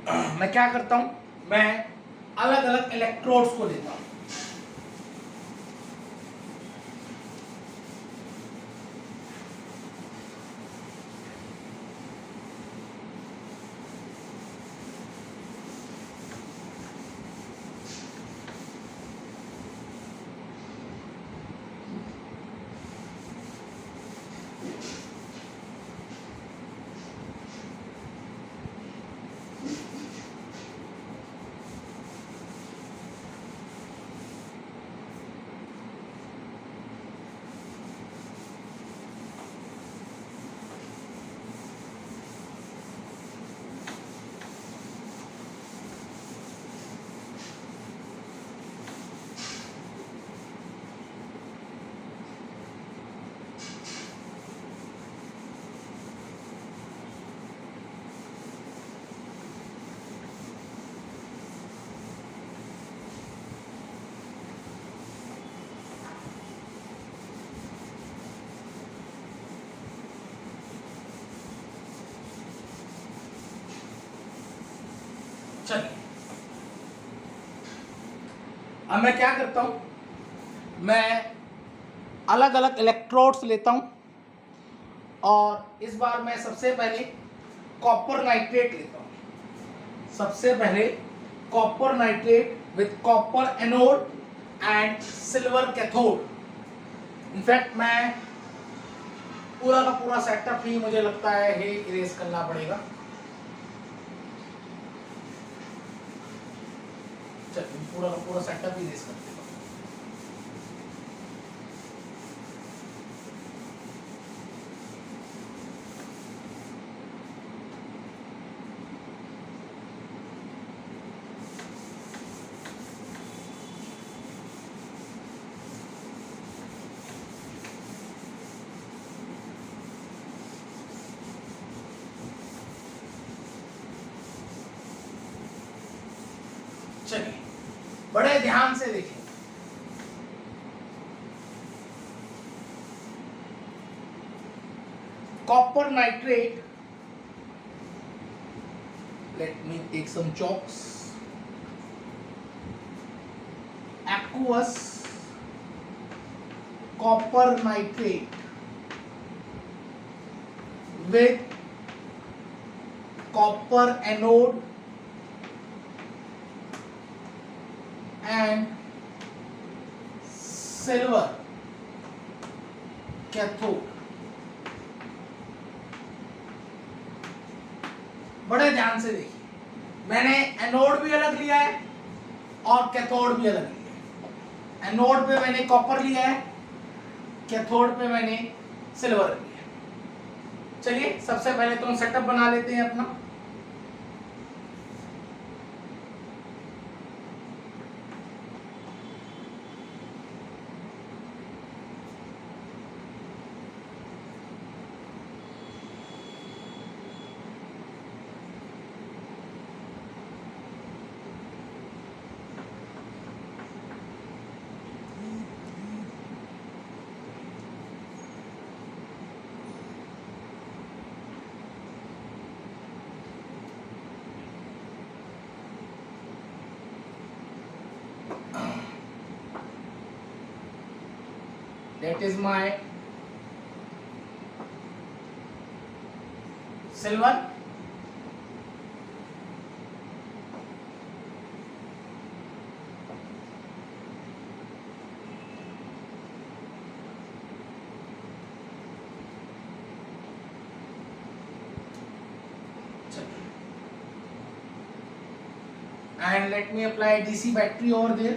मैं क्या करता हूं, मैं अलग अलग इलेक्ट्रोड्स को लेता हूं। चलिए, अब मैं क्या करता हूं, मैं अलग अलग इलेक्ट्रोड्स लेता हूं और इस बार मैं सबसे पहले कॉपर नाइट्रेट लेता हूं। सबसे पहले copper nitrate with copper anode and silver cathode. In fact मैं पूरा का पूरा सेटअप ही मुझे लगता है ये इरेज करना पड़ेगा। चलिए, पूरा का पूरा सेटअप ही इरेज करते हैं। चलिए, बड़े ध्यान से देखें। Copper nitrate, let me take some chalks, aqueous copper nitrate with copper anode and silver cathode। बड़े ध्यान से देखिए, मैंने एनोड भी अलग लिया है और कैथोड भी अलग लिया है। एनोड पे मैंने कॉपर लिया है, कैथोड पे मैंने सिल्वर लिया है। चलिए, सबसे पहले तो हम सेटअप बना लेते हैं अपना। That is my silver, and let me apply DC battery over there.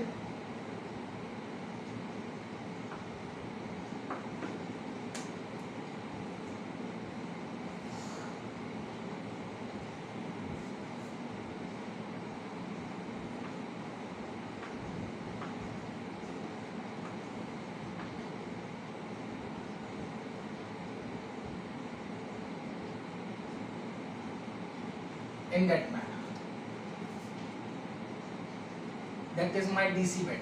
In that manner. That is my DC battery.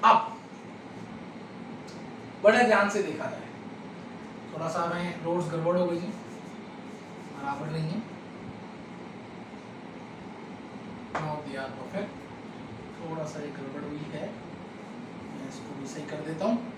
अब बड़े ध्यान से देखा जाए, थोड़ा सा हमें रोड्स गड़बड़ हो गई है, बराबर नहीं है। परफेक्ट, थोड़ा सा एक गड़बड़ हुई है, मैं इसको भी सही कर देता हूँ।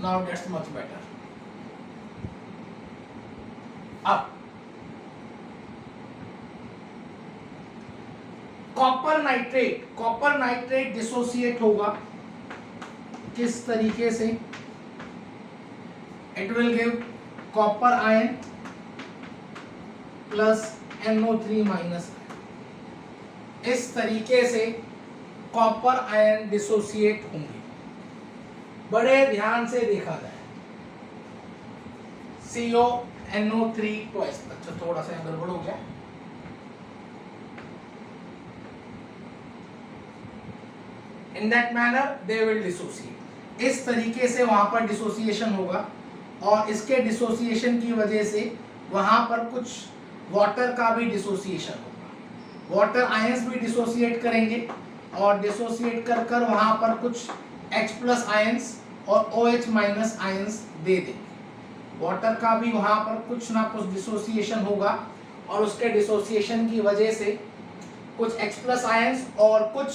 Now that's much better. अब कॉपर नाइट्रेट डिसोसिएट होगा किस तरीके से? It will give copper ion plus NO3 minus. इस तरीके से कॉपर आयन डिसोसिएट होंगे। बड़े ध्यान से देखा जाए, CONO3 ट्वाइस। अच्छा, थोड़ा सा गड़बड़ हो गया। In that manner they will dissociate। इस तरीके से वहां पर डिसोसिएशन होगा और इसके डिसोसिएशन की वजह से वहां पर कुछ वाटर का भी डिसोसिएशन होगा। वाटर आयंस भी डिसोसिएट करेंगे और डिसोसिएट कर कर वहां पर कुछ H+ आयंस और OH- आयंस दे देंगे। वाटर का भी वहां पर कुछ ना कुछ डिसोसिएशन होगा और उसके डिसोसिएशन की वजह से कुछ H+ आयंस और कुछ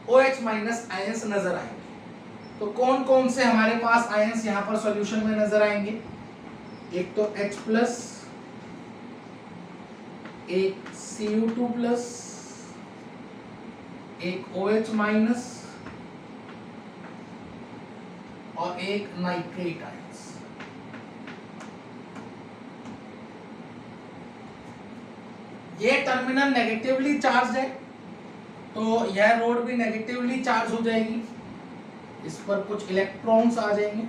OH- आयंस नजर आएंगे। तो कौन कौन से हमारे पास आयंस यहाँ पर सॉल्यूशन में नजर आएंगे? एक तो H+, एक Cu2+, एक OH- और एक नाइट्रेट आयंस। ये टर्मिनल नेगेटिवली चार्ज है तो यह रोड भी नेगेटिवली चार्ज हो जाएगी, इस पर कुछ इलेक्ट्रॉन्स आ जाएंगे।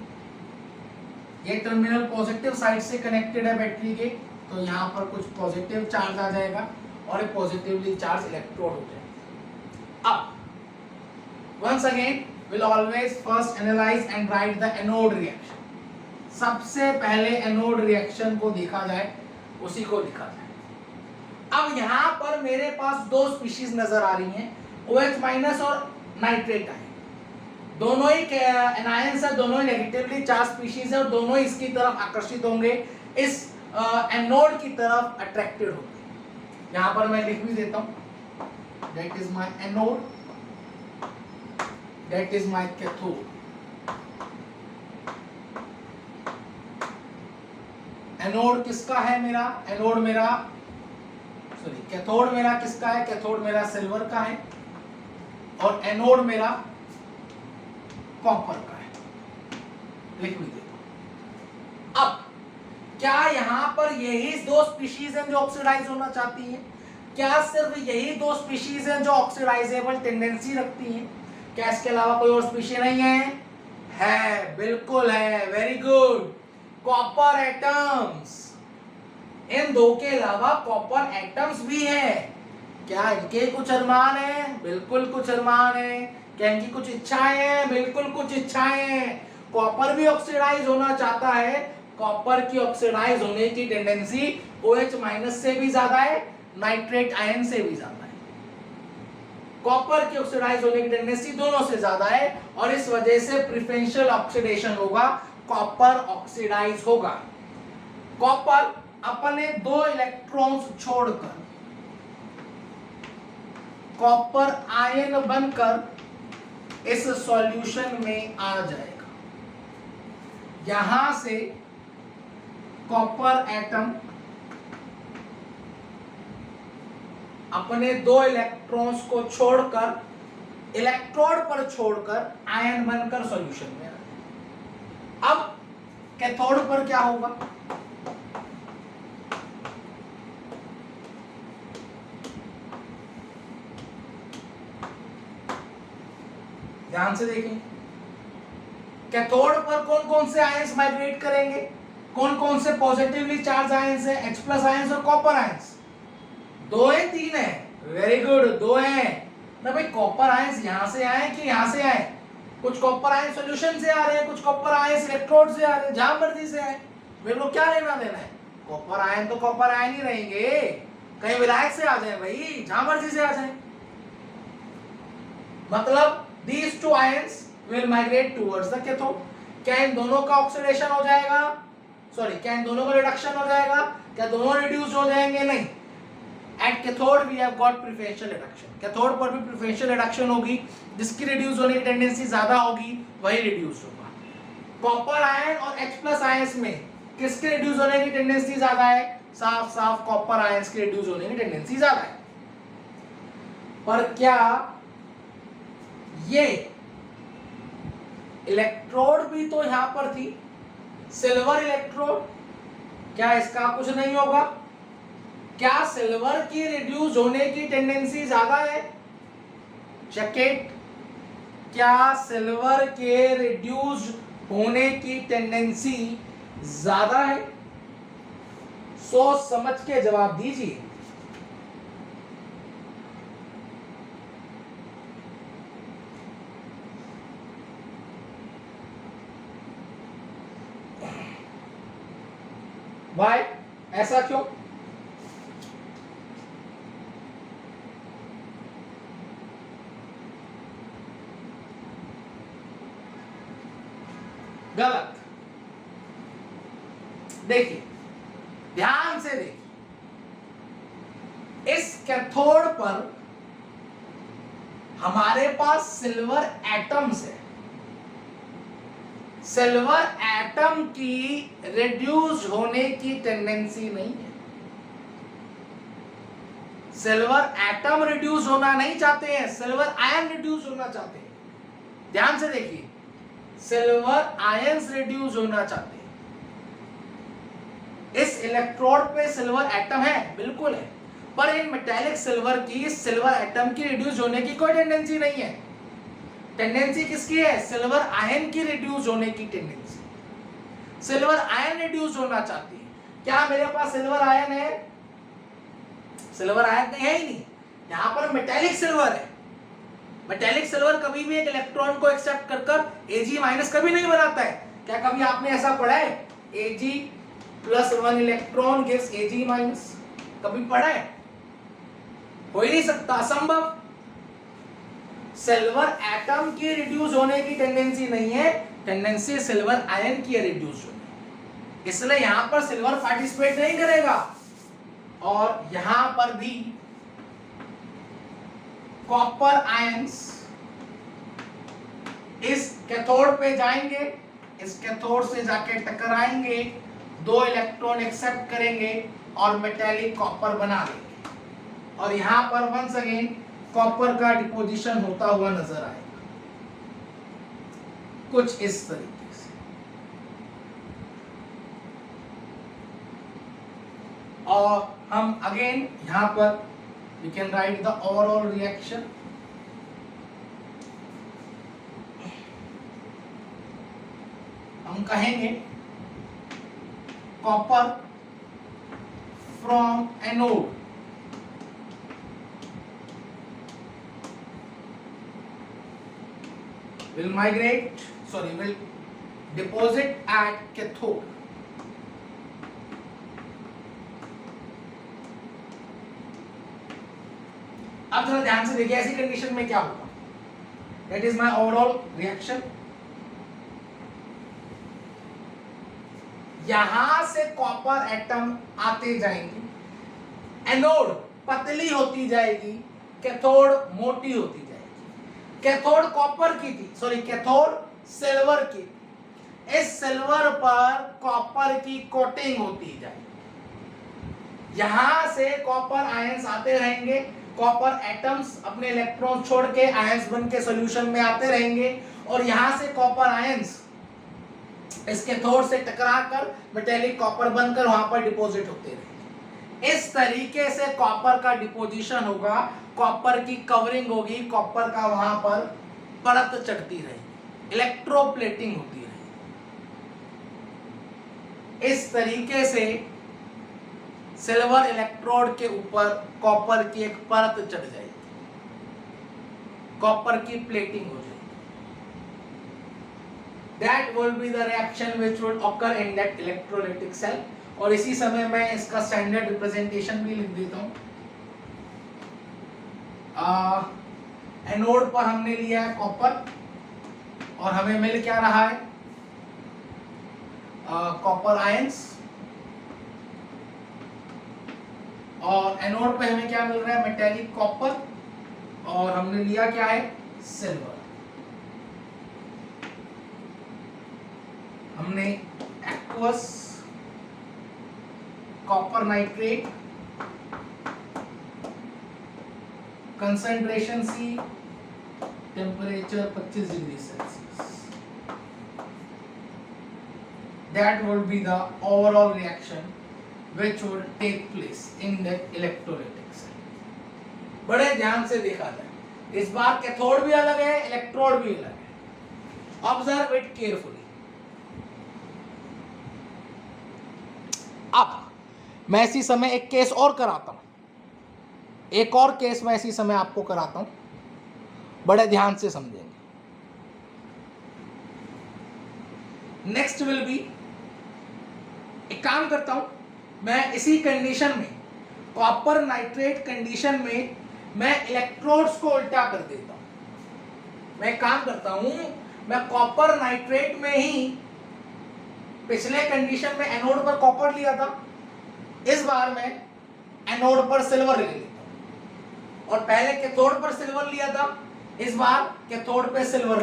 ये टर्मिनल पॉजिटिव साइड से कनेक्टेड है बैटरी के, तो यहाँ पर कुछ पॉजिटिव चार्ज आ जाएगा और एक पॉजिटिवली चार्ज इलेक्ट्रोड हो जाएगा। अब once again will always first analyze and write the anode reaction। सबसे पहले एनोड रिएक्शन को देखा जाए, उसी को लिखा जाए। अब यहाँ पर मेरे पास दो स्पीशीज नजर आ रही हैं, OH- और नाइट्रेट आयन। दोनों ही एनायंस है, दोनों ही नेगेटिवली चार्ज स्पीशीज है और दोनों ही इसकी तरफ आकर्षित होंगे, इस एनोड की तरफ अट्रैक्टेड होंगे। यहाँ पर मैं लिख भी देता हूँ, that is my anode, that is my cathode। Anode किसका है मेरा? एनोड मेरा कैथोड मेरा किसका है? कैथोड मेरा सिल्वर का है और एनोड मेरा कॉपर का है। लिख भी देता। अब क्या यहाँ पर यही दो स्पीशीज हैं जो ऑक्सीडाइज होना चाहती हैं? क्या सिर्फ यही दो स्पीशीज हैं जो ऑक्सीडाइजेबल टेंडेंसी रखती हैं? क्या इसके अलावा कोई और स्पीशीज नहीं है? है, बिल्कुल है। Very good. कॉपर एटम्स, इन दो के अलावा कॉपर एटम्स भी है। क्या इनके कुछ अरमान है? बिल्कुल कुछ अरमान है। क्या इनकी कुछ इच्छाएं हैं? बिल्कुल कुछ इच्छाएं हैं। कॉपर भी ऑक्सीडाइज होना चाहता है। कॉपर की ऑक्सीडाइज होने की टेंडेंसी OH- से भी ज्यादा है, नाइट्रेट आयन से भी ज्यादा है। कॉपर की ऑक्सीडाइज होने की टेंडेंसी दोनों से ज्यादा है और इस वजह से प्रेफरेंशियल ऑक्सीडेशन होगा, कॉपर ऑक्सीडाइज होगा। कॉपर अपने दो इलेक्ट्रॉन्स छोड़कर कॉपर आयन बनकर इस सॉल्यूशन में आ जाएगा। यहां से कॉपर एटम अपने दो इलेक्ट्रॉन्स को छोड़कर इलेक्ट्रोड पर छोड़कर आयन बनकर सॉल्यूशन में आ जाएगा। अब कैथोड पर क्या होगा? ध्यान से देखें, कैथोड पर कौन कौन से आयंस माइग्रेट करेंगे, कौन कौन से पॉजिटिवली चार्ज आयंस है, H प्लस आयंस और कॉपर आयंस। दो है तीन है, वेरी गुड, दो है ना भाई। कॉपर आयंस यहां से आए कि यहां से आए, कुछ कॉपर आयंस सॉल्यूशन से आ रहे हैं, कुछ कॉपर आयंस इलेक्ट्रोड से आ रहे हैं, जहां मर्जी से आए, मेरे को क्या लेना देना है। कॉपर आयन तो कॉपर आयन ही रहेंगे, कहीं विलायक से आ जाए भाई, जहां मर्जी से आ जाए। मतलब these two ions will migrate towards the cathode। क्या इन दोनों का ऑक्सीडेशन हो जाएगा, सॉरी क्या इन दोनों का रिडक्शन हो जाएगा, क्या दोनों रिड्यूस हो जाएंगे, नहीं। At cathode we have got preferential reduction, cathode पर भी प्रेफरेंशियल रिडक्शन होगी, जिसकी रिड्यूस होने की टेंडेंसी ज्यादा होगी वही रिड्यूस होगा। कॉपर आयन और H प्लस आयंस में किसके रिड्यूस होने की टेंडेंसी ज्यादा है, साफ साफ कॉपर आयंस के रिड्यूस होने की टेंडेंसी ज्यादा है। पर क्या ये इलेक्ट्रोड भी तो यहां पर थी, सिल्वर इलेक्ट्रोड, क्या इसका कुछ नहीं होगा। क्या सिल्वर की रिड्यूस होने की टेंडेंसी ज्यादा है, चेक इट। क्या सिल्वर के रिड्यूस होने की टेंडेंसी ज्यादा है, सोच समझ के जवाब दीजिए। Why? ऐसा क्यों? गलत। देखिए ध्यान से देखिए, इस कैथोड पर हमारे पास सिल्वर एटम्स है, सिल्वर एटम की रिड्यूस होने की टेंडेंसी नहीं है। सिल्वर एटम रिड्यूस होना नहीं चाहते हैं, सिल्वर आयन रिड्यूस होना चाहते हैं। ध्यान से देखिए, सिल्वर आयंस रिड्यूस होना चाहते हैं। इस इलेक्ट्रोड पे सिल्वर एटम है, बिल्कुल है, पर इन मेटेलिक सिल्वर की सिल्वर एटम की रिड्यूस होने की कोई टेंडेंसी नहीं है। टेंडेंसी किसकी है, सिल्वर आयन की रिड्यूस होने की टेंडेंसी। सिल्वर आयन रिड्यूस होना चाहती है। क्या मेरे पास सिल्वर आयन है, सिल्वर आयन है ही नहीं, यहां पर मेटेलिक सिल्वर है। मेटेलिक सिल्वर कभी भी एक इलेक्ट्रॉन को एक्सेप्ट कर कर Ag माइनस कभी नहीं बनाता है। क्या कभी आपने ऐसा पढ़ा है, Ag plus 1 electron gives Ag minus, कभी पढ़ा है? हो ही नहीं सकता, असंभव। सिल्वर एटम की रिड्यूस होने की टेंडेंसी नहीं है, टेंडेंसी सिल्वर आयन की रिड्यूस होने, इसलिए यहां पर सिल्वर पार्टिसिपेट नहीं करेगा। और यहां पर भी कॉपर आयंस इस कैथोड पे जाएंगे, इस कैथोड से जाके टकराएंगे, दो इलेक्ट्रॉन एक्सेप्ट करेंगे और मेटेलिक कॉपर बना लेंगे। और यहां पर वंस अगेन कॉपर का डिपोजिशन होता हुआ नजर आएगा, कुछ इस तरीके से। और हम अगेन यहां पर we can write the overall reaction। हम कहेंगे copper from anode will migrate, sorry, will deposit at cathode। अब जरा ध्यान से देखिए, ऐसी कंडीशन में क्या होगा। That is my overall reaction. यहां से कॉपर एटम आते जाएंगे, एनोड पतली होती जाएगी, कैथोड मोटी होती जाएगी। कैथोड कॉपर की थी, सॉरी कैथोड सिल्वर की थी। इस सिल्वर पर कॉपर की कोटिंग होती जाएगी। यहां से कॉपर आयंस आते रहेंगे, कॉपर एटम्स अपने इलेक्ट्रॉन छोड़ के आयंस बन के सॉल्यूशन में आते रहेंगे, और यहां से कॉपर आयंस इस कैथोड से टकराकर मेटेलिक कॉपर बनकर वहां पर डिपॉजिट होते रहेंगे। इस तरीके से कॉपर का डिपोजिशन होगा, कॉपर की कवरिंग होगी, कॉपर का वहां पर परत चढ़ती रहेगी। इलेक्ट्रोप्लेटिंग होती है। इस तरीके से सिल्वर इलेक्ट्रोड के ऊपर कॉपर की एक परत चढ़ जाएगी, कॉपर की प्लेटिंग हो जाएगी। That will be the reaction which would occur in that electrolytic cell। और इसी समय मैं इसका स्टैंडर्ड रिप्रेजेंटेशन भी लिख देता हूँ। एनोड पर हमने लिया है कॉपर और हमें मिल क्या रहा है, कॉपर आयंस, और एनोड पे हमें क्या मिल रहा है, मेटेलिक कॉपर, और हमने लिया क्या है, सिल्वर। हमने aqueous copper nitrate, concentration C, temperature 25 degree Celsius. That would be the overall reaction which would take place in the electrolytic cell। बड़े ध्यान से देखा जाए, इस बार कैथोड भी अलग है, इलेक्ट्रोड भी अलग है। Observe it carefully। अब मैं इसी समय एक केस और कराता हूं, एक और केस मैं इसी समय आपको कराता हूं, बड़े ध्यान से समझेंगे। नेक्स्ट विल बी, एक काम करता हूं, मैं इसी कंडीशन में, कॉपर नाइट्रेट कंडीशन में, मैं इलेक्ट्रोड्स को उल्टा कर देता हूं। मैं काम करता हूं, मैं कॉपर नाइट्रेट में ही, पिछले कंडीशन में एनोड पर कॉपर लिया था, इस बार मैं एनोड पर सिल्वर ले लेता हूं, और पहले कैथोड पर सिल्वर लिया था, इस बार कैथोड पे सिल्वर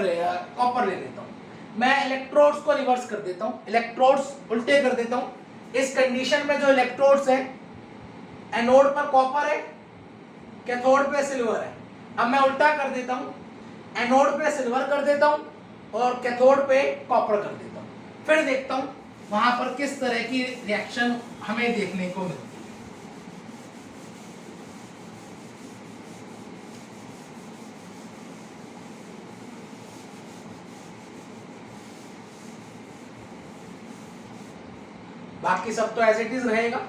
कॉपर ले लेता हूं। मैं इलेक्ट्रोड्स को रिवर्स कर देता हूं, इलेक्ट्रोड्स उल्टे कर देता हूं। इस कंडीशन में जो इलेक्ट्रोड्स है, एनोड पर कॉपर है, कैथोड पे सिल्वर है। अब मैं उल्टा कर देता हूं, एनोड पे सिल्वर कर देता हूं और कैथोड पे कॉपर कर देता हूं। फिर देखता हूं वहां पर किस तरह की रिएक्शन हमें देखने को मिलती है। बाकी सब तो एज इट इज रहेगा।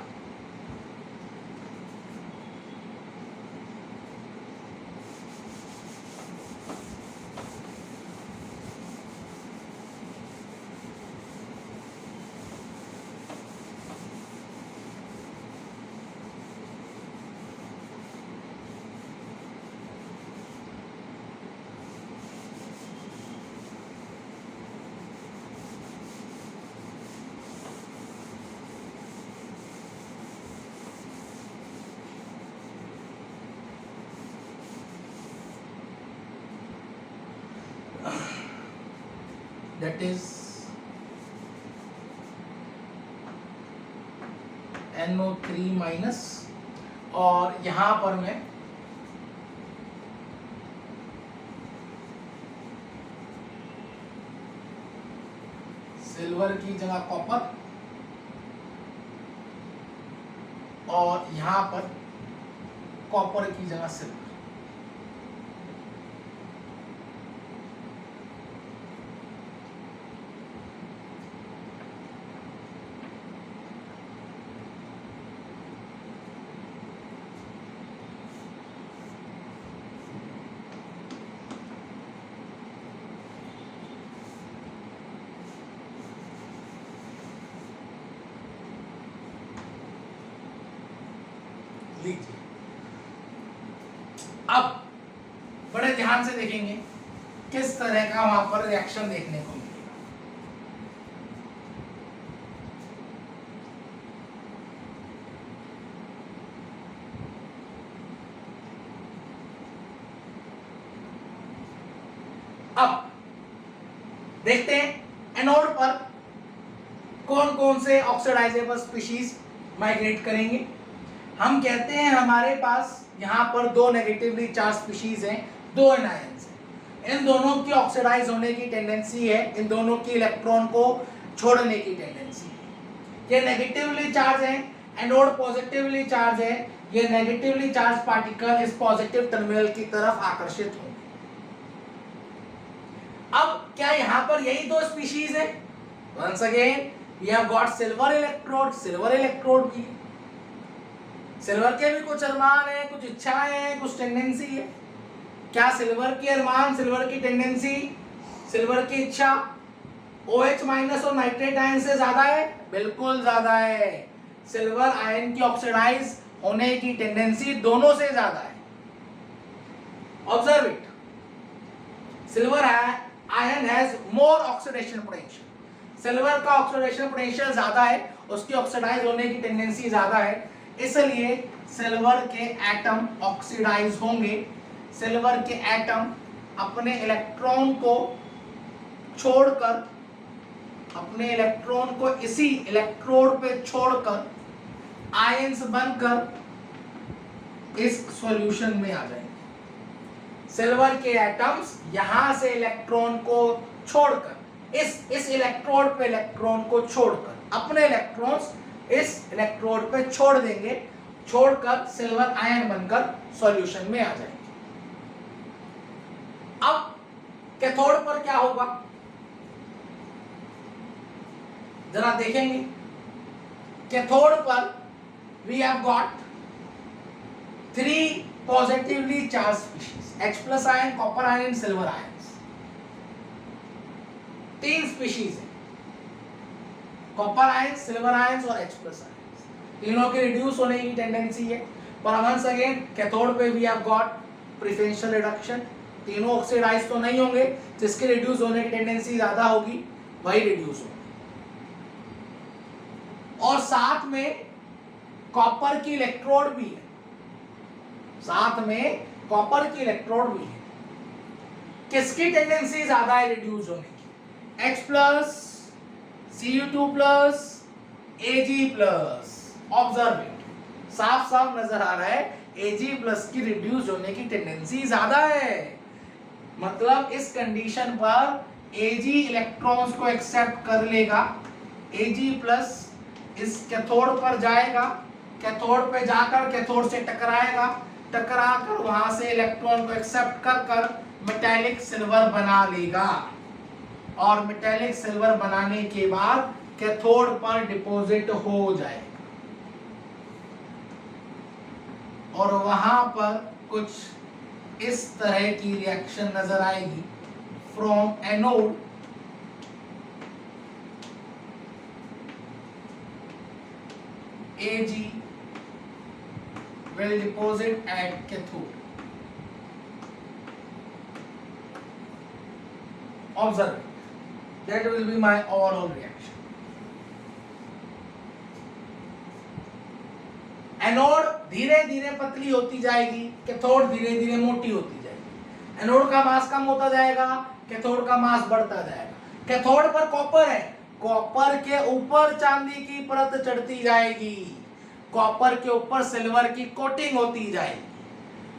That is NO3 माइनस, और यहां पर मैं सिल्वर की जगह कॉपर, और यहां पर कॉपर की जगह सिल्वर। लीजिए, अब बड़े ध्यान से देखेंगे किस तरह का वहां पर रिएक्शन देखने को मिलेगा। अब देखते हैं एनोड पर कौन कौन से ऑक्सीडाइजेबल स्पीशीज माइग्रेट करेंगे। हम कहते हैं हमारे पास यहाँ पर दो नेगेटिवली चार्ज स्पीशीज हैं, दो एनायंस हैं। इन दोनों की ऑक्सीडाइज होने की टेंडेंसी है, इन दोनों की इलेक्ट्रॉन को छोड़ने की टेंडेंसी है। ये नेगेटिवली चार्ज है, एनोड पॉजिटिवली चार्ज है। ये नेगेटिवली चार्ज पार्टिकल इस पॉजिटिव टर्मिनल की तरफ आकर्षित होंगे। अब क्या यहाँ पर यही दो स्पीशीज है? Once again we have got silver electrode, silver electrode भी, सिल्वर के भी कुछ अरमान है, कुछ इच्छाएं हैं, कुछ टेंडेंसी है। क्या सिल्वर की अरमान, सिल्वर की टेंडेंसी, सिल्वर की इच्छा OH माइनस और नाइट्रेट आयन से ज्यादा है? बिल्कुल ज्यादा है। सिल्वर आयन की ऑक्सीडाइज होने की टेंडेंसी दोनों से ज्यादा है। Observe it, silver ion has more oxidation potential, silver का ऑक्सीडेशन पोटेंशियल ज्यादा है, उसकी ऑक्सीडाइज होने की टेंडेंसी ज्यादा है, इसलिए सिल्वर के एटम ऑक्सीडाइज होंगे। सिल्वर के एटम अपने इलेक्ट्रॉन को छोड़कर, अपने इलेक्ट्रॉन को इसी इलेक्ट्रोड पे छोड़कर आयंस बनकर इस सॉल्यूशन में आ जाएंगे। सिल्वर के एटम्स यहां से इलेक्ट्रॉन को छोड़कर इस इलेक्ट्रोड पे इलेक्ट्रॉन को छोड़कर अपने इलेक्ट्रॉन्स इस इलेक्ट्रोड पे छोड़ देंगे, छोड़कर सिल्वर आयन बनकर सॉल्यूशन में आ जाएंगे। अब कैथोड पर क्या होगा जरा देखेंगे। कैथोड पर we have got 3 positively charge species, H+ ion, copper ion, silver ion. 3 species है, कॉपर आयन, सिल्वर आयन और H+ आयन। तीनों की रिड्यूस होने की टेंडेंसी है। पर वंस अगेन कैथोड पे we have got preferential reduction, तीनों ऑक्सीडाइज तो नहीं होंगे, जिसके रिड्यूस होने की टेंडेंसी ज्यादा होगी वही रिड्यूस होंगे। और साथ में कॉपर की इलेक्ट्रोड भी है, साथ में कॉपर की इलेक्ट्रोड भी है। किसकी टेंडेंसी ज्यादा है रिड्यूस होने की? H+, Cu2+, Ag+। Observe it, साफ साफ नजर आ रहा है Ag+ की रिड्यूस होने की टेंडेंसी ज्यादा है। मतलब इस कंडीशन पर Ag इलेक्ट्रॉन्स को एक्सेप्ट कर लेगा, Ag+ इस कैथोड पर जाएगा, कैथोड पे जाकर कैथोड से टकराएगा, टकराकर वहां से इलेक्ट्रॉन को एक्सेप्ट कर कर मेटालिक सिल्वर बना लेगा। और मेटालिक सिल्वर बनाने के बाद कैथोड पर डिपॉजिट हो जाएगा और वहां पर कुछ इस तरह की रिएक्शन नजर आएगी। From anode Ag will deposit at cathode. Observe, that will be my overall reaction. Anode धीरे धीरे पतली होती जाएगी, कैथोड धीरे धीरे मोटी होती जाएगी। एनोड का मास कम होता जाएगा, कैथोड का मास बढ़ता जाएगा। कैथोड पर कॉपर है, कॉपर के ऊपर चांदी की परत चढ़ती जाएगी, कॉपर के ऊपर सिल्वर की कोटिंग होती जाएगी।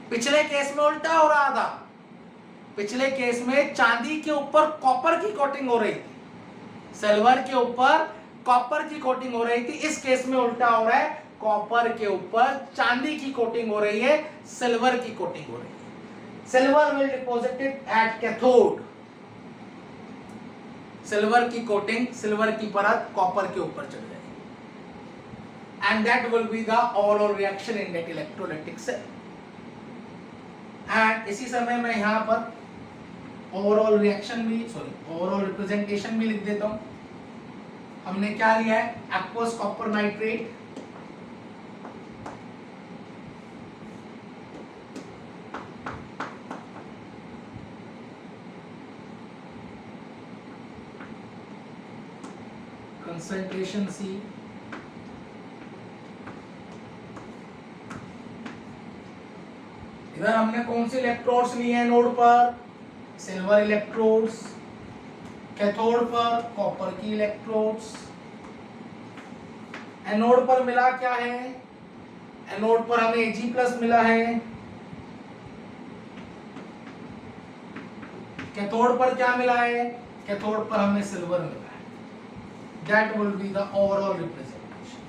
पिछले केस में उल्टा हो रहा था, पिछले केस में चांदी के ऊपर कॉपर की कोटिंग हो रही थी, सिल्वर के ऊपर कॉपर की कोटिंग हो रही थी। इस केस में उल्टा हो रहा है, कॉपर के ऊपर चांदी की कोटिंग हो रही है, सिल्वर की कोटिंग हो रही है। Silver will deposited at cathode, silver की कोटिंग, सिल्वर की परत कॉपर के ऊपर चढ़ जाएगी। And that will be the overall reaction in that electrolytic cell. And इसी समय मैं यहां पर ओवरऑल रिएक्शन भी, ओवरऑल रिप्रेजेंटेशन भी लिख देता हूं। हमने क्या लिया है? Aqueous copper nitrate, concentration C, इधर हमने कौन से इलेक्ट्रोड्स लिए हैं नोड पर? Silver electrodes. कैथोड पर कॉपर की इलेक्ट्रोड्स। एनोड पर मिला क्या है? एनोड पर हमें Ag+ मिला है। कैथोड पर क्या मिला है? कैथोड पर हमें सिल्वर मिला है। That will be the overall representation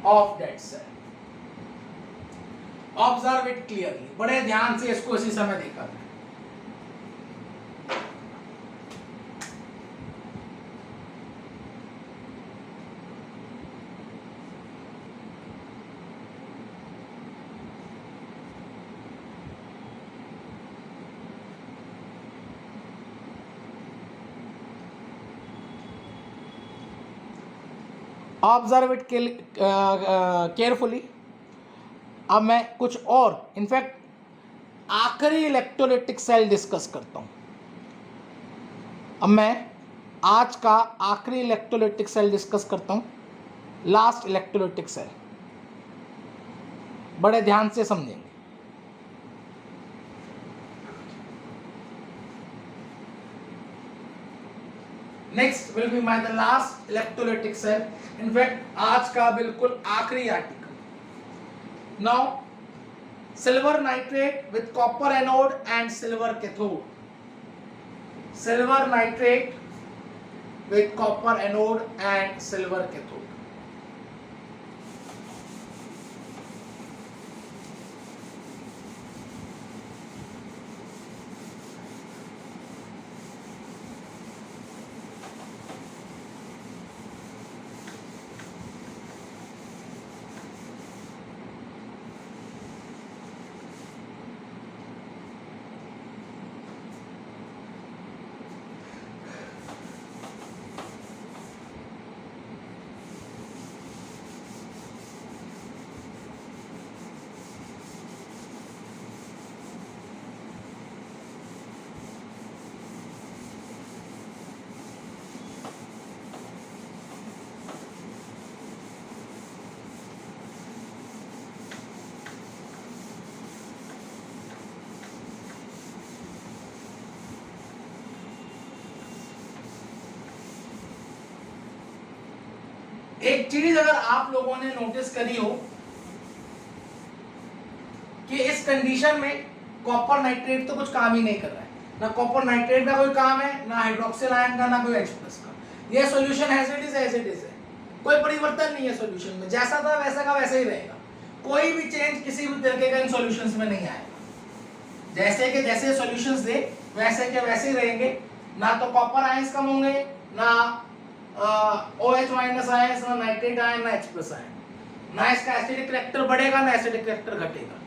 of that cell. Observe it clearly. बड़े ध्यान से इसको इसी समय देखा है। Observe it carefully. अब मैं कुछ और इनफैक्ट आखिरी इलेक्ट्रोलाइटिक सेल डिस्कस करता हूँ। अब मैं आज का आखिरी इलेक्ट्रोलाइटिक सेल डिस्कस करता हूँ, लास्ट इलेक्ट्रोलाइटिक सेल। बड़े ध्यान से समझेंगे। Next will be my the last electrolytic cell, in fact आज का बिल्कुल आखिरी article. Now silver nitrate with copper anode and silver cathode. Silver nitrate with copper anode and silver cathode. एक चीज अगर आप लोगों ने नोटिस करी हो कि इस कंडीशन में कॉपर नाइट्रेट तो कुछ काम ही नहीं कर रहा है, ना कॉपर नाइट्रेट का कोई काम है, ना हाइड्रोक्सिल आयन का, ना कोई H+ का। ये सॉल्यूशन एज इट इज है, कोई परिवर्तन नहीं है सॉल्यूशन में, जैसा था वैसा का वैसा ही रहेगा। कोई भी चेंज किसी भी तरीके का इन सॉल्यूशंस में नहीं आएगा। जैसे के जैसे सॉल्यूशंस थे वैसे के वैसे ही रहेंगे, ना तो कॉपर आयंस कम होंगे, ना OH- आयंस, ना नाइट्रेट आयन, ना H+ आयन, ना इसका एसिडिक कैरेक्टर बढ़ेगा, ना एसिडिक कैरेक्टर घटेगा।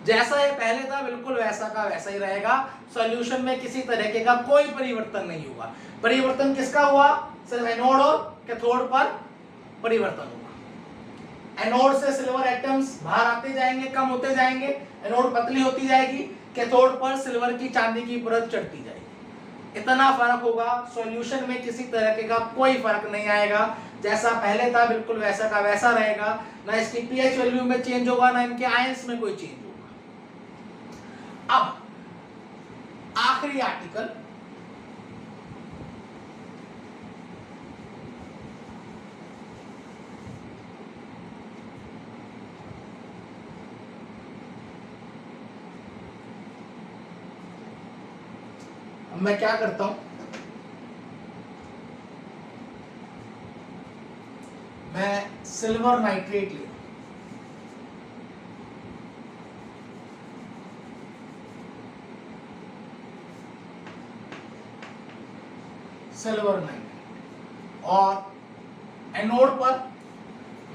जैसा ये पहले था बिल्कुल वैसा का वैसा ही रहेगा। सॉल्यूशन में किसी तरीके का कोई परिवर्तन नहीं होगा। परिवर्तन किसका हुआ? सिर्फ एनोड और कैथोड पर परिवर्तन होगा। एनोड से सिल्वर एटम्स बाहर आते जाएंगे, कम होते जाएंगे, एनोड पतली होती जाएगी, कैथोड पर सिल्वर की चांदी की परत चढ़ती जाएगी। इतना फर्क होगा, सॉल्यूशन में किसी तरीके का कोई फर्क नहीं आएगा। जैसा पहले था बिल्कुल वैसा का वैसा रहेगा। ना इसकी पीएच वैल्यू में चेंज होगा, ना इनके आयंस में कोई चेंज होगा। अब आखिरी आर्टिकल, मैं क्या करता हूं, मैं सिल्वर नाइट्रेट ले, सिल्वर नाइट्रेट, और एनोड पर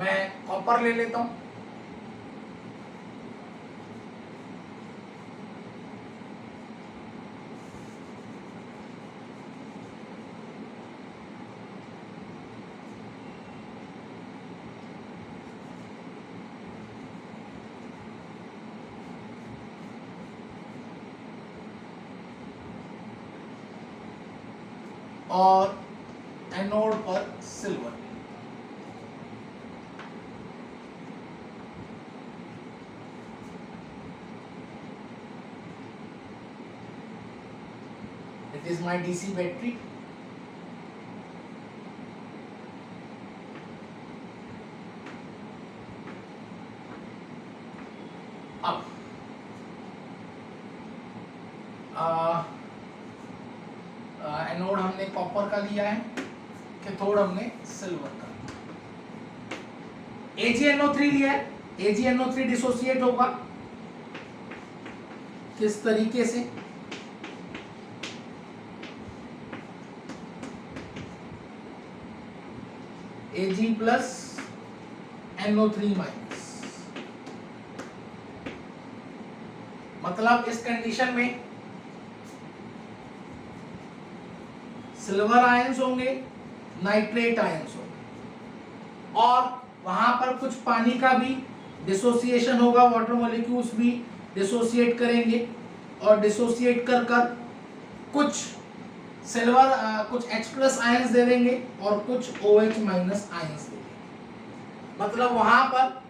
मैं कॉपर ले लेता हूं। और एनोड पर silver. It is my DC battery. अब एनोड हमने कॉपर का लिया है, कैथोड हमने सिल्वर का। AgNO3 लिया है, AgNO3 डिसोसिएट होगा किस तरीके से? Ag plus NO3 minus. मतलब इस कंडीशन में सिल्वर आयंस होंगे, नाइट्रेट आयंस होंगे। और वहां पर कुछ पानी का भी डिसोसिएशन होगा, वाटर मॉलिक्यूल्स भी डिसोसिएट करेंगे और डिसोसिएट कर कर कुछ सिल्वर कुछ H+ आयंस दे देंगे और कुछ OH- आयंस दे देंगे। मतलब वहां पर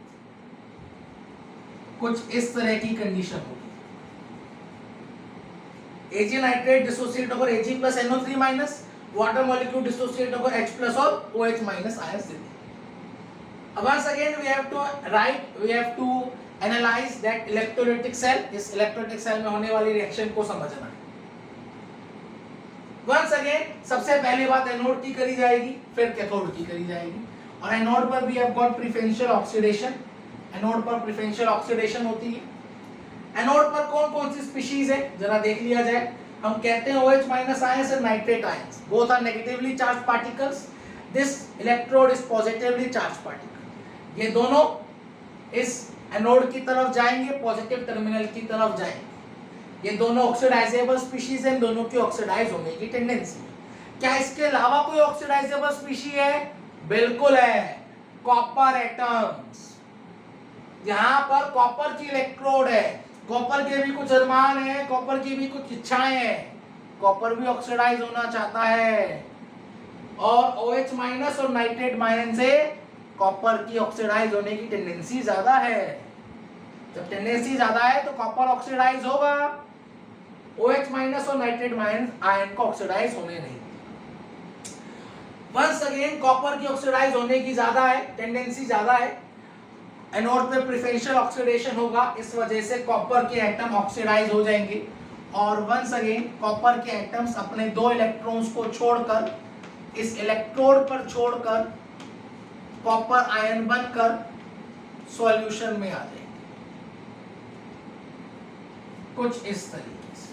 कुछ इस तरह की कंडीशन होगी। Ag नाइट्रेट डिसोसिएट होकर Ag+ NO3-, water molecule dissociate होकर H+ और OH- आयंस दे देंगे। Once again we have to analyze that electrolytic cell। इस इलेक्ट्रोलाइटिक सेल में होने वाली रिएक्शन को समझना है। Once again सबसे पहली बात एनोड की करी जाएगी, फिर कैथोड की करी जाएगी। और एनोड पर भी have got preferential oxidation. Anode पर प्रेफरेंशियल ऑक्सीडेशन होती है। एनोड पर कौन कौन सी स्पीशीज है जरा देख लिया जाए। हम कहते हैं OH- आयंस और nitrate ions, both are negatively charged particles. This electrode is positively charged particle. ये दोनों इस एनोड की तरफ जाएंगे, पॉजिटिव टर्मिनल की तरफ जाएंगे। ये दोनों ऑक्सीडाइजेबल स्पीशीज हैं, दोनों की ऑक्सीडाइज होने की टेंडेंसी है। क्या इसके अलावा कोई ऑक्सीडाइजेबल स्पीशी है? बिल्कुल है, कॉपर एटम्स। यहाँ पर कॉपर की इलेक्ट्रोड है, कॉपर के भी कुछ अरमान है, कॉपर की भी कुछ इच्छाएं हैं। कॉपर भी ऑक्सीडाइज होना चाहता है और OH- और नाइट्रेट आयन से कॉपर की ऑक्सीडाइज होने की टेंडेंसी ज्यादा है। जब टेंडेंसी ज्यादा है तो कॉपर ऑक्सीडाइज होगा, OH- और नाइट्रेट आयन को ऑक्सीडाइज होने नहीं। वंस अगेन कॉपर की ऑक्सीडाइज होने की ज्यादा है, टेंडेंसी ज्यादा है। एनोड पे प्रेफरेंशियल ऑक्सीडेशन होगा, इस वजह से कॉपर के एटम ऑक्सीडाइज हो जाएंगे और वंस अगेन कॉपर के एटम्स अपने 2 इलेक्ट्रॉन्स को छोड़कर इस इलेक्ट्रोड पर छोड़कर कॉपर आयन बनकर सॉल्यूशन में आ जाएंगे, कुछ इस तरीके से।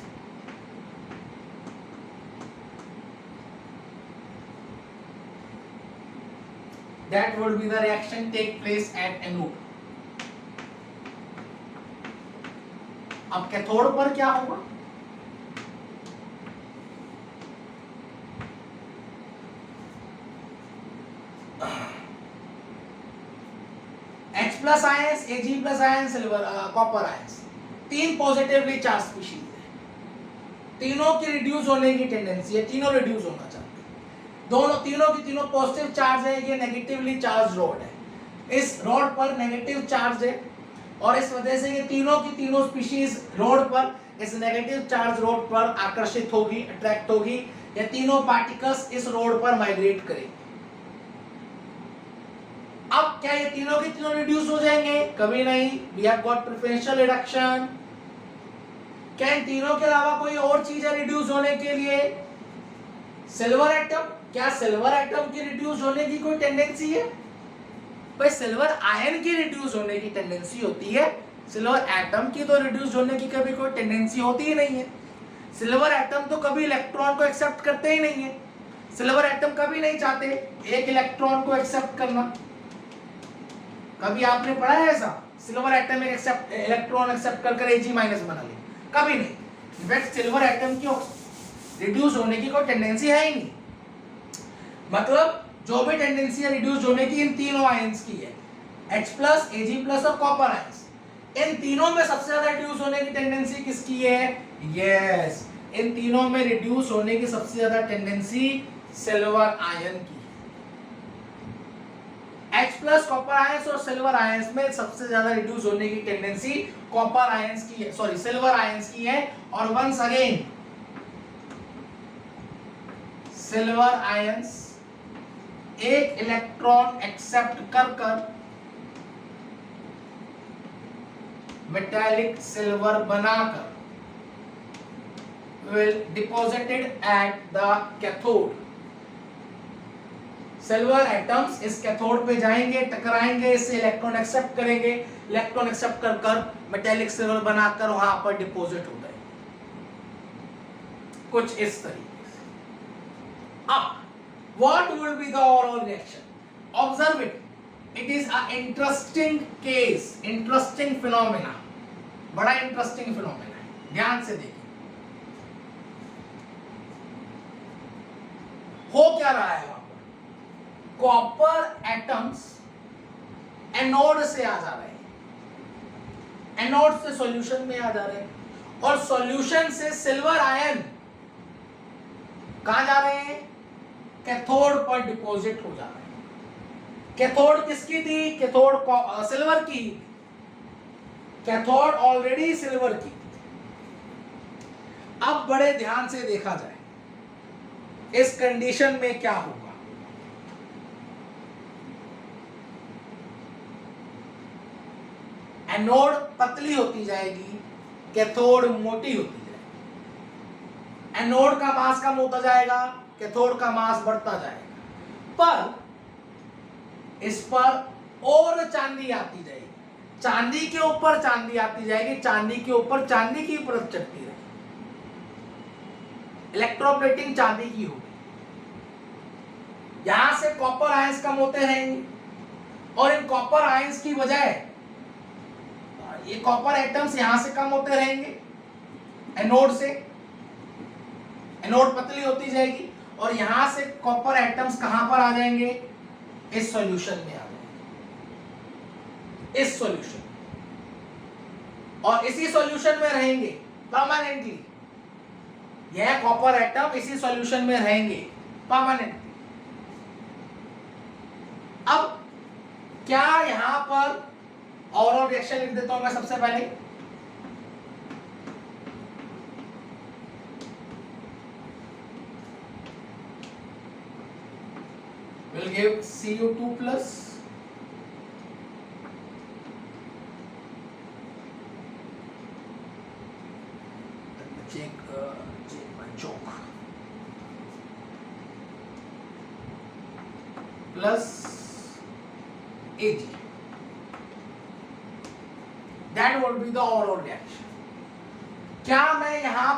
That would be the reaction take place at anode। अब कैथोड पर क्या होगा? H+ ions, Ag+ ions, silver copper ions, 3 positively charge species है। तीनों की रिड्यूस होने की टेंडेंसी है, तीनों रिड्यूस होना चाहते हैं। दोनों तीनों की तीनों पॉजिटिव चार्ज है, ये नेगेटिवली चार्ज रॉड है। इस रॉड पर नेगेटिव चार्ज है और इस वजह से ये तीनों की तीनों स्पीशीज रॉड पर इस नेगेटिव चार्ज रॉड पर आकर्षित होगी, अट्रैक्ट होगी। ये तीनों पार्टिकल्स इस रॉड पर माइग्रेट करेंगे। अब क्या ये तीनों के तीनों रिड्यूस हो जाएंगे? कभी नहीं। We have got preferential reduction. क्या इन तीनों के अलावा कोई और चीज है रिड्यूस होने के लिए? Silver atom. क्या सिल्वर एटम की रिड्यूस होने की कोई टेंडेंसी है? भाई सिल्वर आयन की रिड्यूस होने की टेंडेंसी होती है, सिल्वर एटम की तो रिड्यूस होने की कभी कोई टेंडेंसी होती ही नहीं है। सिल्वर एटम तो कभी इलेक्ट्रॉन को एक्सेप्ट करते ही नहीं है। सिल्वर एटम कभी नहीं चाहते एक इलेक्ट्रॉन को एक्सेप्ट करना। कभी आपने पढ़ा है ऐसा? सिल्वर एटम एक इलेक्ट्रॉन एक्सेप्ट कर Ag- बना ले? कभी नहीं। इनफैक्ट सिल्वर एटम की रिड्यूस होने की कोई टेंडेंसी है ही नहीं। मतलब जो भी टेंडेंसी है रिड्यूस होने की इन तीनों आयंस की है, H+, Ag+ और कॉपर आयंस। इन तीनों में सबसे ज्यादा रिड्यूस होने की टेंडेंसी किसकी है? यस, इन तीनों में रिड्यूस होने की सबसे ज्यादा टेंडेंसी सिल्वर आयन की। H+ कॉपर आयंस और सिल्वर आयंस में सबसे ज्यादा रिड्यूस होने की टेंडेंसी कॉपर आयंस की है, सॉरी सिल्वर आयंस की है। और वंस अगेन सिल्वर आयंस एक इलेक्ट्रॉन एक्सेप्ट कर मेटालिक सिल्वर बनाकर will deposited at the cathode। Silver atoms इस कैथोड पे जाएंगे, टकराएंगे, इससे इलेक्ट्रॉन एक्सेप्ट करेंगे, इलेक्ट्रॉन एक्सेप्ट कर मेटालिक सिल्वर बनाकर वहां पर डिपॉजिट हो जाएंगे, कुछ इस तरीके से। अब what will be the overall reaction? Observe it, it is a interesting case, interesting phenomena, बड़ा इंटरेस्टिंग फिनोमेना है, ध्यान से देखिए। हो क्या रहा है वहां पर? कॉपर एटम्स एनोड से आ जा रहे हैं, एनोड से सॉल्यूशन में आ जा रहे हैं, और सॉल्यूशन से सिल्वर आयन कहां जा रहे हैं? कैथोड पर डिपॉजिट हो जा रहे हैं। कैथोड किसकी थी? कैथोड सिल्वर की, कैथोड ऑलरेडी सिल्वर की। अब बड़े ध्यान से देखा जाए इस कंडीशन में क्या होगा। एनोड पतली होती जाएगी, कैथोड मोटी होती जाएगी। एनोड का मास कम होता जाएगा, कैथोड का मास बढ़ता जाएगा। पर इस पर और चांदी आती जाएगी, चांदी के ऊपर चांदी आती जाएगी, चांदी के ऊपर चांदी की परत चढ़ती रहेगी। इलेक्ट्रोप्लेटिंग चांदी की होगी। यहां से कॉपर आयंस कम होते रहेंगे, और इन कॉपर आयंस की बजाय ये कॉपर एटम्स यहां से कम होते रहेंगे एनोड से। एनोड पतली होती जाएगी, और यहां से कॉपर एटम्स कहां पर आ जाएंगे? इस सॉल्यूशन में आ जाएंगे, इस सॉल्यूशन, और इसी सॉल्यूशन में रहेंगे परमानेंटली। यह कॉपर एटम इसी सॉल्यूशन में रहेंगे परमानेंटली। अब क्या यहां पर ओवरऑल रिएक्शन लिख देता हूं मैं सबसे पहले। will give Cu2 plus check my joke plus Ag. That would be the overall reaction. क्या मैं यहां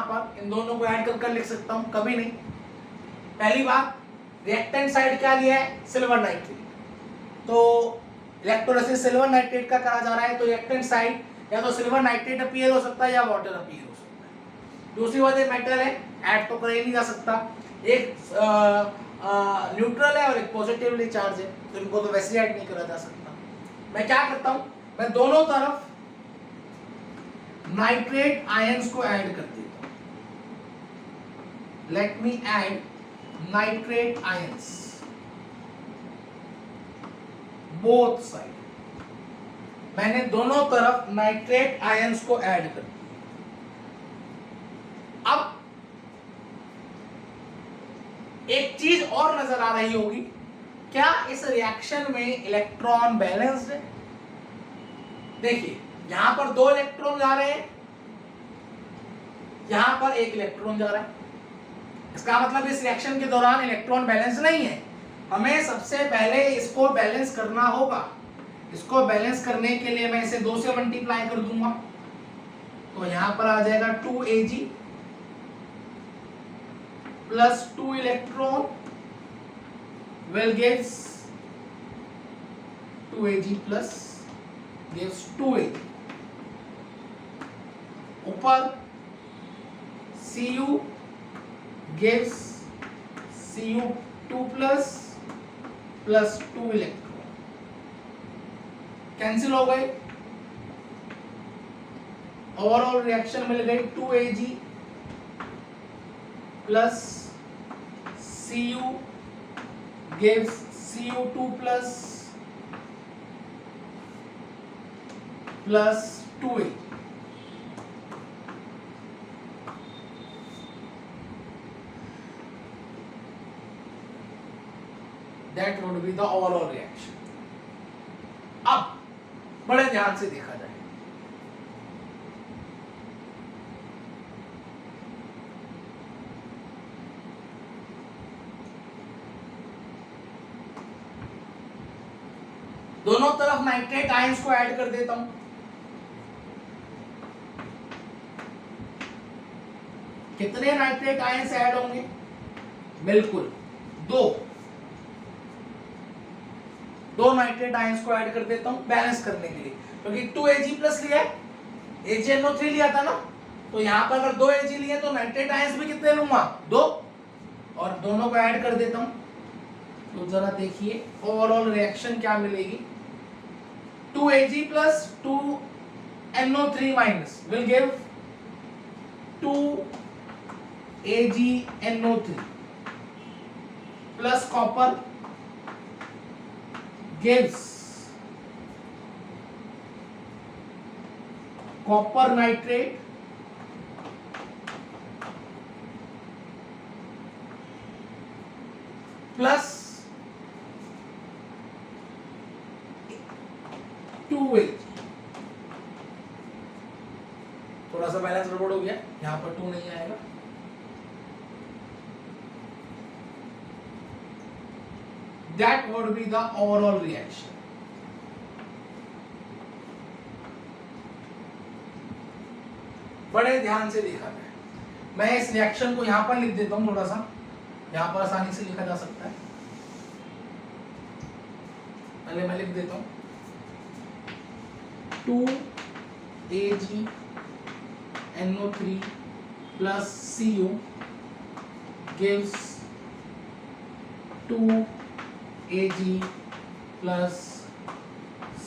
पर इन दोनों को ऐड कर लिख सकता हूं? कभी नहीं। पहली बात, रिएक्टेंट साइड क्या लिया है? Silver nitrate. तो इलेक्ट्रोलिसिस सिल्वर नाइट्रेट का करा जा रहा है, तो रिएक्टेंट साइड या तो सिल्वर नाइट्रेट अपीयर हो सकता है या वाटर अपीयर हो सकता है। दूसरी बात, ये मेटल है, ऐड तो कर ही नहीं जा सकता। एक न्यूट्रल है और एक पॉजिटिवली चार्ज है, तो इनको तो वैसे ऐड नहीं करा जा सकता। मैं क्या करता हूं, मैं दोनों तरफ नाइट्रेट आयंस को ऐड कर देता हूं। Let me add nitrate ions both side. मैंने दोनों तरफ नाइट्रेट आयंस को ऐड कर दिया। अब एक चीज और नजर आ रही होगी, क्या इस रिएक्शन में इलेक्ट्रॉन बैलेंस्ड है? देखिए, यहां पर 2 इलेक्ट्रॉन जा रहे हैं, यहां पर 1 इलेक्ट्रॉन जा रहा है। इसका मतलब इस रिएक्शन के दौरान इलेक्ट्रॉन बैलेंस नहीं है। हमें सबसे पहले इसको बैलेंस करना होगा। इसको बैलेंस करने के लिए मैं इसे 2 से मल्टीप्लाई कर दूंगा, तो यहां पर आ जाएगा 2Ag plus 2 electron will gives 2Ag plus gives 2Ag। ऊपर Cu gives Cu2 plus 2 electron cancel हो गए। ओवरऑल रिएक्शन मिल गई 2Ag plus Cu gives Cu2 plus 2Ag। That would be the overall reaction। अब बड़े ध्यान से देखा जाए, दोनों तरफ नाइट्रेट आयंस को ऐड कर देता हूं। कितने नाइट्रेट आयंस ऐड होंगे? बिल्कुल 2 नाइट्रेट आयंस को ऐड कर देता हूं बैलेंस करने के लिए, क्योंकि 2Ag प्लस लिया है, AgNO3 लिया था ना, तो यहां पर अगर 2 Ag लिए तो नाइट्रेट आयंस भी कितने लूंगा? 2, और दोनों को ऐड कर देता हूं। तो जरा देखिए ओवरऑल रिएक्शन क्या मिलेगी। 2Ag plus 2NO3 minus will give 2AgNO3 plus copper gives copper nitrate plus 2Ag। थोड़ा सा बैलेंस गड़बड़ हो गया, यहां पर 2 नहीं आएगा। That would be the overall reaction। बड़े ध्यान से देखा जाए। मैं इस रिएक्शन को यहां पर लिख देता हूं, थोड़ा सा यहां पर आसानी से लिखा जा सकता है। पहले मैं लिख देता हूं 2AgNO3 plus Cu gives 2Ag plus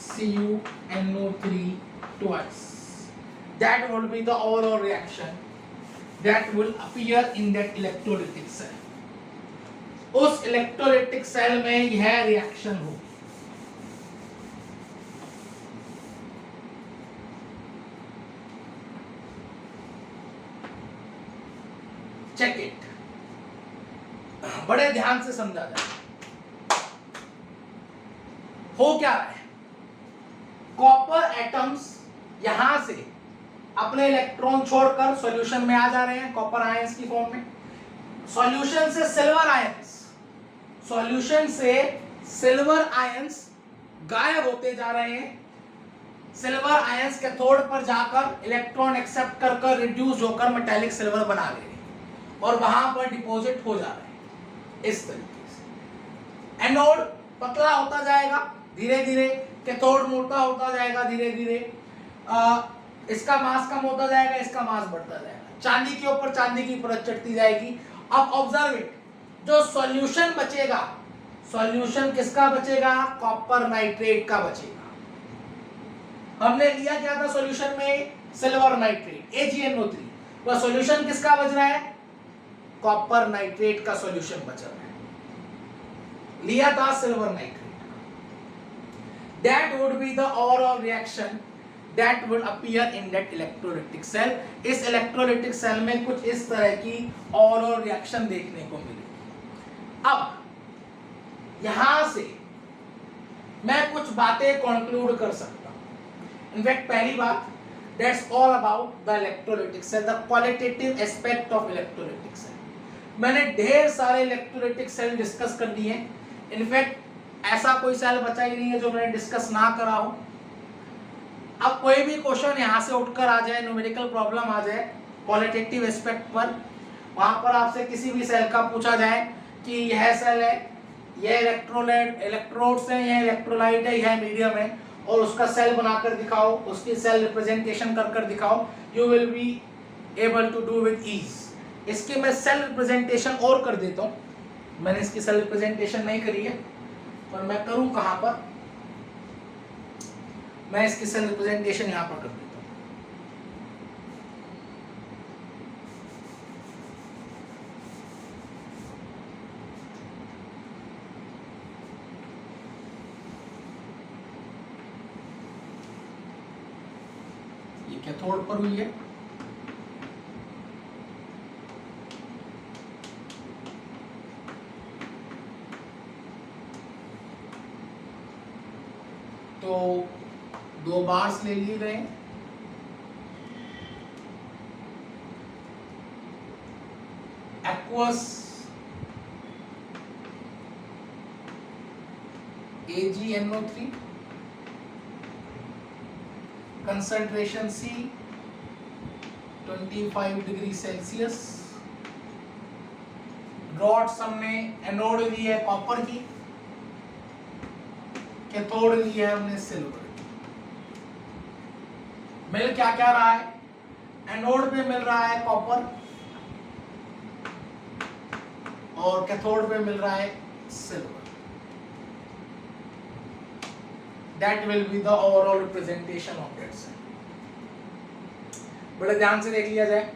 CuNO3 twice। That will be the overall reaction that will appear in that electrolytic cell। उस इलेक्ट्रोलाइटिक सेल में यह रिएक्शन होगी। चेक इट, बड़े ध्यान से समझा जाए। हो क्या रहा है, कॉपर एटम्स यहां से अपने इलेक्ट्रॉन छोड़कर सॉल्यूशन में आ जा रहे हैं कॉपर आयंस की फॉर्म में। सॉल्यूशन से सिल्वर आयंस गायब होते जा रहे हैं। सिल्वर आयंस कैथोड पर जाकर इलेक्ट्रॉन एक्सेप्ट कर रिड्यूस होकर मेटालिक सिल्वर बना ले रहे हैं और वहां पर डिपॉजिट हो जा रहे हैं इस तरीके से। एनोड पतला होता जाएगा धीरे धीरे, कैथोड मोटा होता जाएगा धीरे धीरे, इसका मास कम होता जाएगा, इसका मास बढ़ता जाएगा। चांदी के ऊपर चांदी की परत चढ़ती जाएगी। अब ऑब्जर्व इट, जो सॉल्यूशन बचेगा, सॉल्यूशन किसका बचेगा, कॉपर नाइट्रेट का बचेगा। हमने लिया क्या था सॉल्यूशन में, सिल्वर नाइट्रेट AgNO3, वह सॉल्यूशन किसका बच रहा है, कॉपर नाइट्रेट का सॉल्यूशन बच रहा है, लिया था silver nitrate. That would be the overall reaction that will appear in that electrolytic cell। इस electrolytic cell में कुछ इस तरह की overall reaction देखने को मिलेगी। अब यहां से मैं कुछ बातें conclude कर सकता हूं। In fact पहली बात, that's all about the electrolytic cell, the qualitative aspect of electrolytic cell। मैंने ढेर सारे electrolytic cell डिस्कस कर दिए। In fact ऐसा कोई सेल बचा ही नहीं है जो मैंने डिस्कस ना करा हो। अब कोई भी क्वेश्चन यहाँ से उठकर आ जाए, न्यूमेरिकल प्रॉब्लम आ जाए क्वालिटेटिव एस्पेक्ट पर, वहां पर आपसे किसी भी सेल का पूछा जाए कि यह सेल है, यह इलेक्ट्रोड्स हैं, यह इलेक्ट्रोलाइट है, यह मीडियम है, और उसका सेल बनाकर दिखाओ, उसकी सेल रिप्रेजेंटेशन कर दिखाओ, you will be able to do with ease. इसकी मैं सेल रिप्रेजेंटेशन और कर देता हूँ। मैंने इसकी सेल रिप्रेजेंटेशन नहीं करी है, पर मैं करूं कहां पर, मैं इसकी सेल रिप्रेजेंटेशन यहां पर कर देता हूं। ये कैथोड पर हुई है, तो 2 बार्स ले लिए गए। Aqueous AgNO3, concentration C 25 degree Celsius. Droughts हमने एनोड ली है कॉपर की, कैथोड ली है हमने सिल्वर। मिल क्या क्या रहा है, एनोड पे मिल रहा है कॉपर और कैथोड पे मिल रहा है silver. that will be the overall representation of that cell. बड़े ध्यान से देख लिया जाए.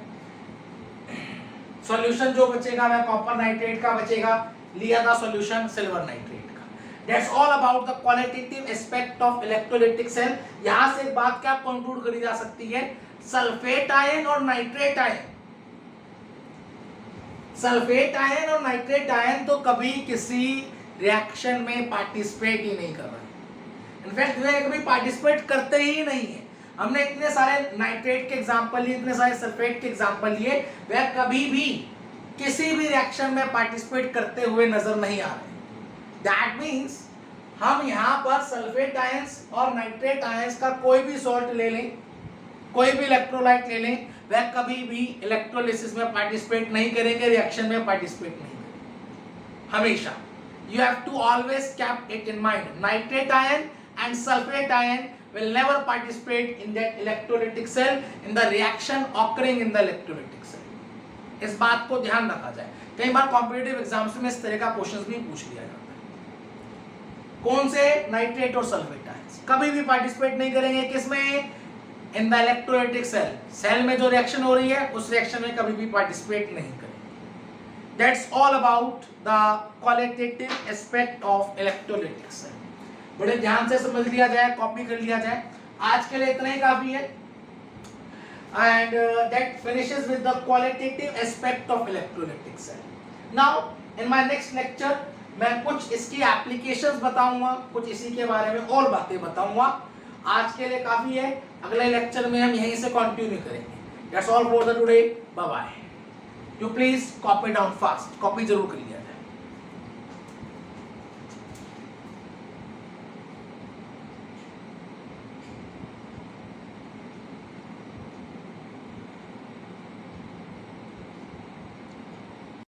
सॉल्यूशन जो बचेगा वह कॉपर नाइट्रेट का बचेगा, लिया था सॉल्यूशन सिल्वर नाइट्रेट का. That's all about the qualitative aspect of electrolytic cell. यहाँ से एक बात क्या कंक्लूड करी जा सकती है, सल्फेट आयन और नाइट्रेट आयन, सल्फेट आयन और नाइट्रेट आयन तो कभी किसी रिएक्शन में पार्टिसिपेट ही नहीं कर रहे. इनफैक्ट वे कभी पार्टिसिपेट करते ही नहीं है. हमने इतने सारे नाइट्रेट के एग्जांपल लिए, इतने सारे सल्फेट के एग्जांपल लिए, वह कभी भी किसी भी रिएक्शन में पार्टिसिपेट करते हुए नजर नहीं आ रहे. दैट मीन्स हम यहाँ पर सल्फेट आयंस और नाइट्रेट आयंस का कोई भी सॉल्ट ले लें, कोई भी इलेक्ट्रोलाइट ले लें, वह कभी भी इलेक्ट्रोलिसिस में पार्टिसिपेट नहीं करेंगे, रिएक्शन में पार्टिसिपेट नहीं करेंगे. हमेशा you have to always keep it in mind, nitrate ion and sulfate ion will never participate in that electrolytic cell in the reaction occurring in the electrolytic cell. इस बात को ध्यान रखा जाए. कई बार कॉम्पिटिटिव एग्जाम्स में इस तरह का क्वेश्चंस भी पूछ लिया जाता है. कौन से नाइट्रेट और सल्फेट आयंस कभी भी पार्टिसिपेट नहीं करेंगे किसमें, in the electrolytic cell, cell में जो रिएक्शन हो रही है उस रिएक्शन में कभी भी पार्टिसिपेट नहीं करेंगे. That's all about the qualitative aspect of electrolytic cell. बड़े ध्यान से समझ लिया जाए, कॉपी कर लिया जाए. आज के लिए इतना ही काफी है. And that finishes with the qualitative aspect of electrolytic cell. Now in my next lecture मैं कुछ इसकी applications बताऊंगा, कुछ इसी के बारे में और बातें बताऊंगा. आज के लिए काफी है. अगले लेक्चर में हम यहीं से कंटिन्यू करेंगे. That's all for the today. Bye bye. You please copy down fast. Copy जरूर कर लिया जाए.